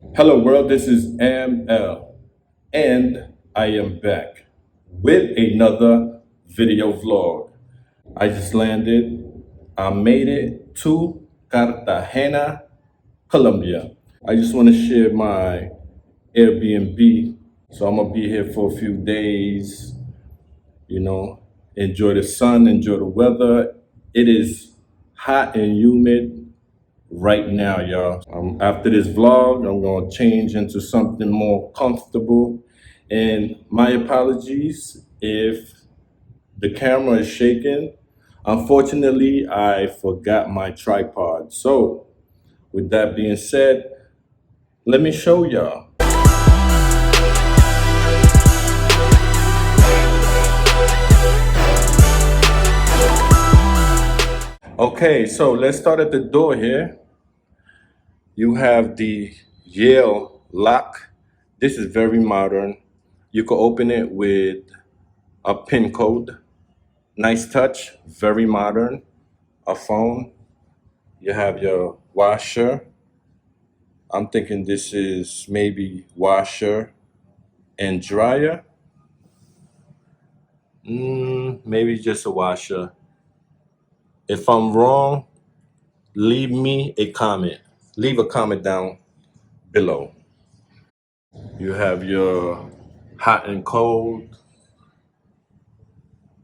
Hello world, this is ML and I am back with another video vlog. I just landed, I made it to Cartagena, Colombia. I just want to share my Airbnb. So I'm gonna be here for a few days, you know, enjoy the sun, enjoy the weather. It is hot and humid right now, y'all. After this vlog, I'm gonna change into something more comfortable. And my apologies if the camera is shaking. Unfortunately, I forgot my tripod. So, with that being said, let me show y'all. Okay, so let's start at the door here. You have the Yale lock. This is very modern. You can open it with a PIN code. Nice touch, very modern. A phone. You have your washer. I'm thinking this is maybe washer and dryer. Maybe just a washer. If I'm wrong, leave me a comment. Leave a comment down below. You have your hot and cold,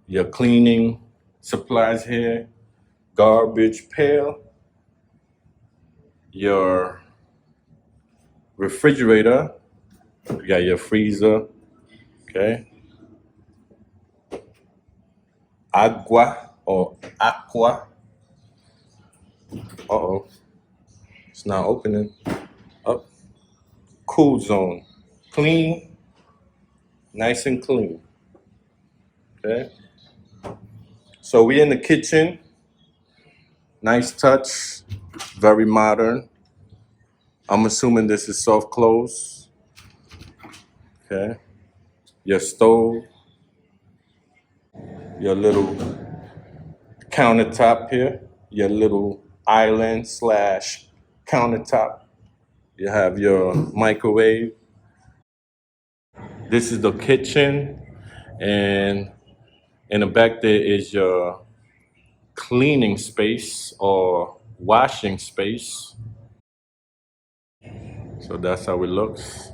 your cleaning supplies here, garbage pail, your refrigerator, you got your freezer, okay? Agua or aqua. Uh-oh, it's not opening. Up. Cool zone. Clean, nice and clean. Okay. So we in the kitchen. Nice touch, very modern. I'm assuming this is soft close. Okay. Your stove, your little countertop here, your little island slash countertop. You have your microwave. This is the kitchen, and in the back there is your cleaning space or washing space. So that's how it looks.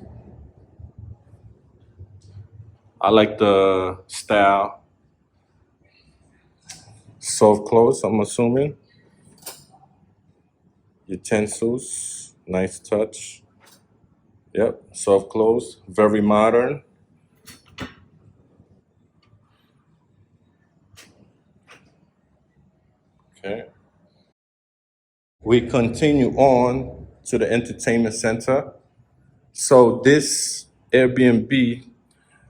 I like the style. Soft clothes, I'm assuming. Utensils, nice touch. Yep, soft clothes, very modern. Okay. We continue on to the entertainment center. So this Airbnb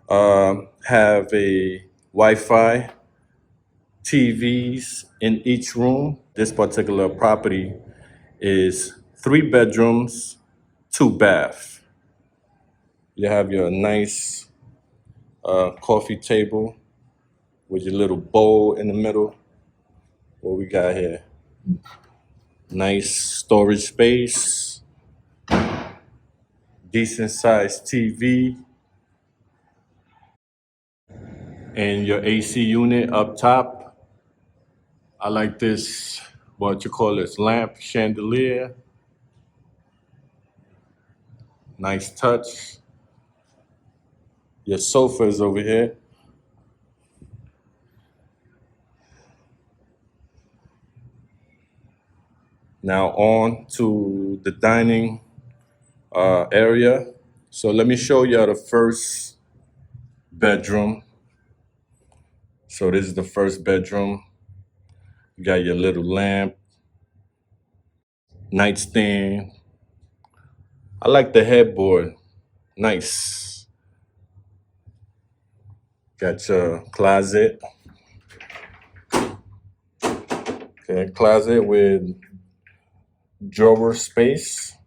have a Wi-Fi, TVs in each room. This particular property is 3 bedrooms, 2 bath. You have your nice coffee table with your little bowl in the middle. What we got here? Nice storage space, decent sized TV, and your AC unit up top. I like this, what you call this, lamp chandelier. Nice touch. Your sofa is over here. Now on to the dining area. So let me show you the first bedroom. So this is the first bedroom. You got your little lamp, nightstand. I like the headboard. Nice. Got your closet. Okay, closet with drawer space.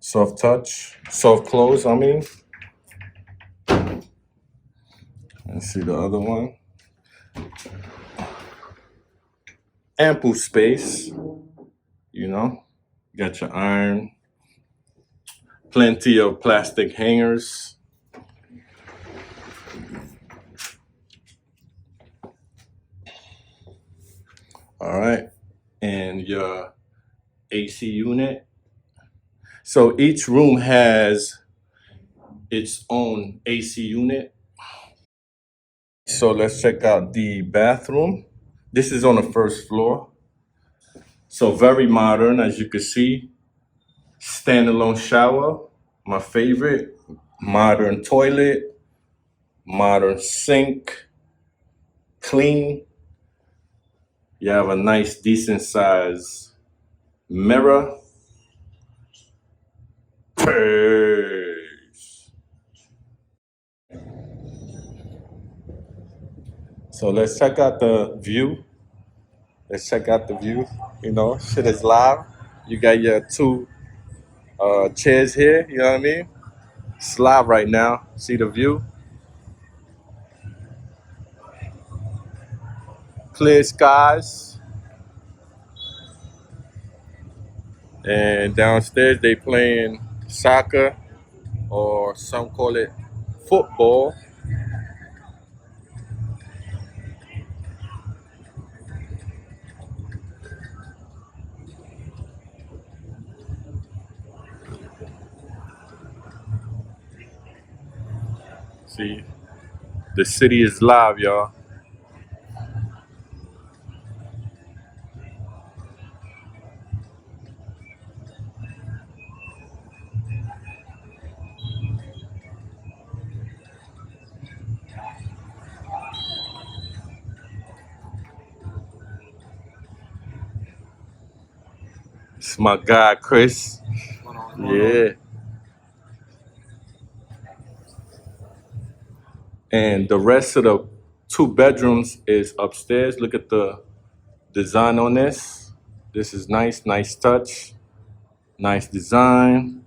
Soft touch, soft close, I mean. Let's see the other one. Ample space. You know, got your iron, plenty of plastic hangers. All right, and your AC unit. So each room has its own AC unit. So let's check out the bathroom. This is on the first floor. So very modern, as you can see. Standalone shower, my favorite. Modern toilet, modern sink, clean. You have a nice, decent size mirror. Peace. So let's check out the view. Let's check out the view. You know, shit is live. You got your two chairs here. You know what I mean? It's live right now. See the view. Clear skies. And downstairs they playing soccer, or some call it football. See, the city is live, y'all. It's my guy, Chris. Yeah. And the rest of the two bedrooms is upstairs. Look at the design on this. This is nice, nice touch, nice design.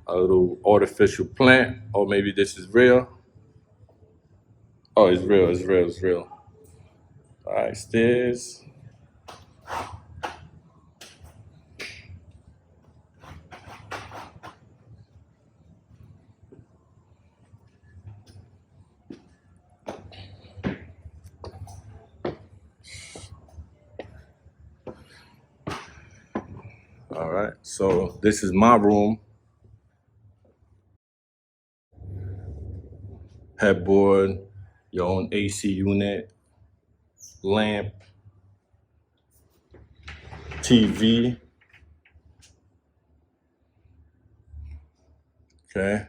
A little artificial plant, or maybe this is real. Oh, it's real, it's real, it's real. All right, stairs. All right, so this is my room. Headboard, your own AC unit, lamp, TV. Okay.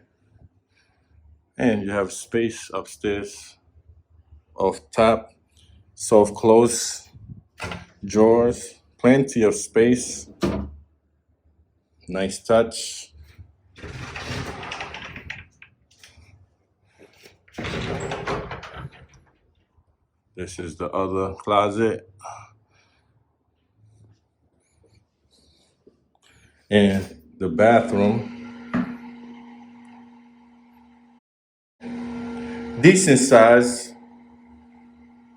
And you have space upstairs off top, soft close drawers, plenty of space. Nice touch. This is the other closet. And the bathroom. Decent size.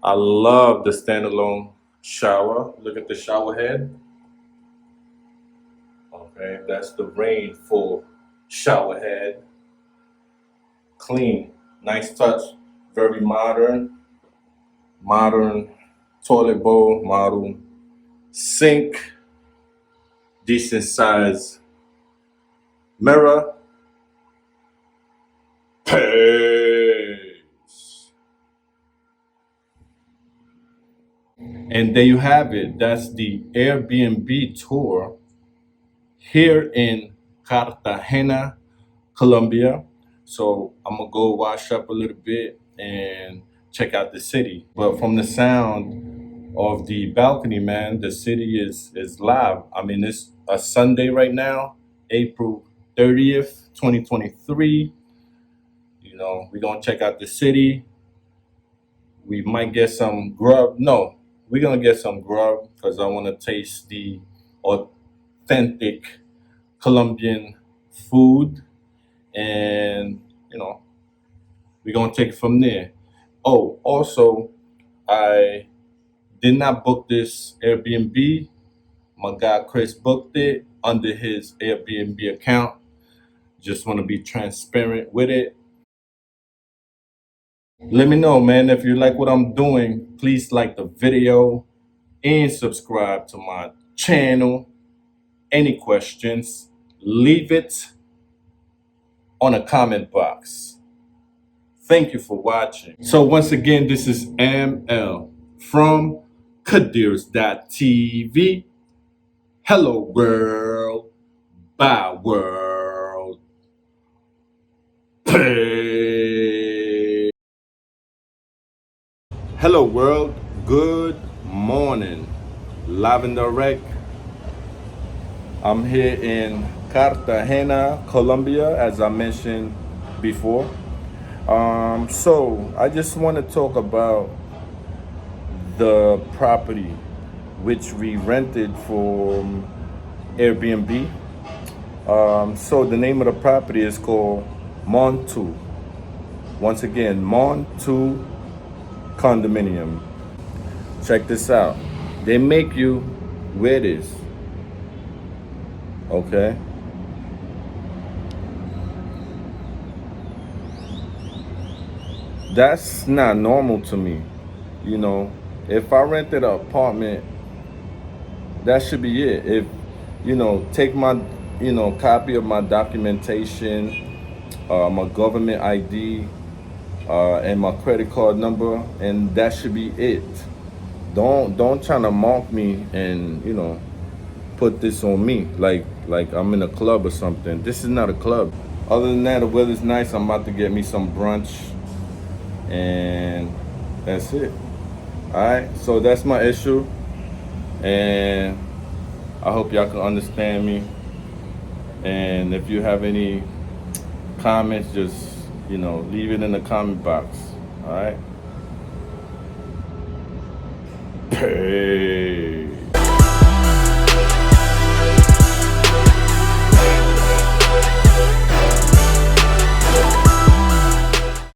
I love the standalone shower. Look at the shower head. Okay, that's the rainfall shower head. Clean, nice touch, very modern. Modern toilet bowl, modern sink, decent size mirror. Peace. And there you have it. That's the Airbnb tour here in Cartagena, Colombia. So I'm gonna go wash up a little bit and check out the city. But from the sound of the balcony, man, the city is live. I mean, it's a Sunday right now, April 30th, 2023. You know, we're gonna check out the city. We might get some grub. No, we're gonna get some grub because I want to taste the authentic Colombian food, and you know, we're gonna take it from there. Oh, also, I did not book this Airbnb My guy Chris booked it under his Airbnb account. Just want to be transparent with it. Let me know, man, if you like what I'm doing. Please like the video and subscribe to my channel. Any questions, leave it on a comment box. Thank you for watching. So once again, this is ML from KadeersTV. Hello world, bye world. Peace. Hello world, good morning. Live and direct. I'm here in Cartagena, Colombia, as I mentioned before. So I just want to talk about the property which we rented from Airbnb. So the name of the property is called Montu. Once again, Montu Condominium. Check this out. They make you wear this. Okay. That's not normal to me. You know, if I rented an apartment, that should be it. If, take my, copy of my documentation, my government ID, and my credit card number, and that should be it. Don't try to mock me and, put this on me like I'm in a club or something. This is not a club. Other than that, the weather's nice. I'm about to get me some brunch, and that's it. All right, so that's my issue, and I hope y'all can understand me. And if you have any comments, just leave it in the comment box. All right. Peace.